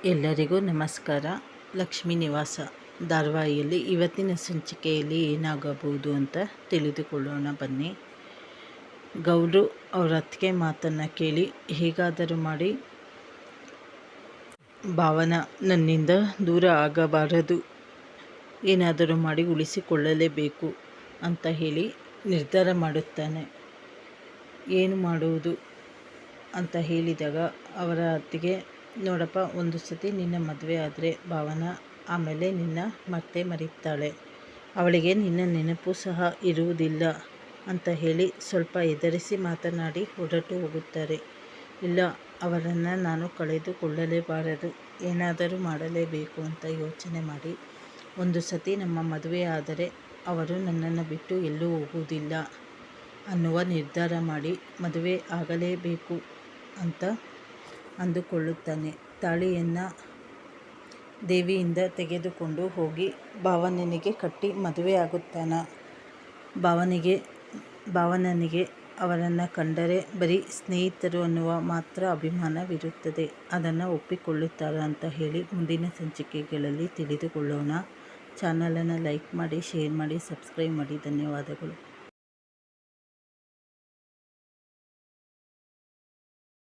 ಎಲ್ಲರಿಗೂ ನಮಸ್ಕಾರ. ಲಕ್ಷ್ಮೀ ನಿವಾಸ ಧಾರಾವಾಹಿಯಲ್ಲಿ ಇವತ್ತಿನ ಸಂಚಿಕೆಯಲ್ಲಿ ಏನಾಗಬಹುದು ಅಂತ ತಿಳಿದುಕೊಳ್ಳೋಣ ಬನ್ನಿ. ಗೌರು ಅವರ ಅತ್ತಿಗೆ ಮಾತನ್ನು ಕೇಳಿ ಹೇಗಾದರೂ ಮಾಡಿ ಭಾವನ ನನ್ನಿಂದ ದೂರ ಆಗಬಾರದು, ಏನಾದರೂ ಮಾಡಿ ಉಳಿಸಿಕೊಳ್ಳಲೇಬೇಕು ಅಂತ ಹೇಳಿ ನಿರ್ಧಾರ ಮಾಡುತ್ತಾನೆ. ಏನು ಮಾಡುವುದು ಅಂತ ಹೇಳಿದಾಗ ಅವರ ಅತ್ತಿಗೆ, ನೋಡಪ್ಪ, ಒಂದು ಸತಿ ನಿನ್ನ ಮದುವೆ ಆದರೆ ಭಾವನ ಆಮೇಲೆ ನಿನ್ನ ಮತ್ತೆ ಮರೀತಾಳೆ, ಅವಳಿಗೆ ನಿನ್ನ ನೆನಪು ಸಹ ಇರುವುದಿಲ್ಲ ಅಂತ ಹೇಳಿ ಸ್ವಲ್ಪ ಎದುರಿಸಿ ಮಾತನಾಡಿ ಹೊರಟು ಹೋಗುತ್ತಾರೆ. ಇಲ್ಲ, ಅವರನ್ನು ನಾನು ಕಳೆದುಕೊಳ್ಳಲೇಬಾರದು, ಏನಾದರೂ ಮಾಡಲೇಬೇಕು ಅಂತ ಯೋಚನೆ ಮಾಡಿ, ಒಂದು ಸತಿ ನಮ್ಮ ಮದುವೆ ಆದರೆ ಅವರು ನನ್ನನ್ನು ಬಿಟ್ಟು ಎಲ್ಲೂ ಹೋಗುವುದಿಲ್ಲ ಅನ್ನುವ ನಿರ್ಧಾರ ಮಾಡಿ ಮದುವೆ ಆಗಲೇಬೇಕು ಅಂತ ಅಂದುಕೊಳ್ಳುತ್ತಾನೆ. ತಾಳಿಯನ್ನು ದೇವಿಯಿಂದ ತೆಗೆದುಕೊಂಡು ಹೋಗಿ ಭಾವನನಿಗೆ ಕಟ್ಟಿ ಮದುವೆ ಆಗುತ್ತಾನೆ. ಭಾವನನಿಗೆ ಅವರನ್ನು ಕಂಡರೆ ಬರೀ ಸ್ನೇಹಿತರು ಅನ್ನುವ ಮಾತ್ರ ಅಭಿಮಾನವಿರುತ್ತದೆ. ಅದನ್ನು ಒಪ್ಪಿಕೊಳ್ಳುತ್ತಾರೆ ಅಂತ ಹೇಳಿ ಮುಂದಿನ ಸಂಚಿಕೆಗಳಲ್ಲಿ ತಿಳಿದುಕೊಳ್ಳೋಣ. ಚಾನಲನ್ನು ಲೈಕ್ ಮಾಡಿ, ಶೇರ್ ಮಾಡಿ, ಸಬ್ಸ್ಕ್ರೈಬ್ ಮಾಡಿ. ಧನ್ಯವಾದಗಳು.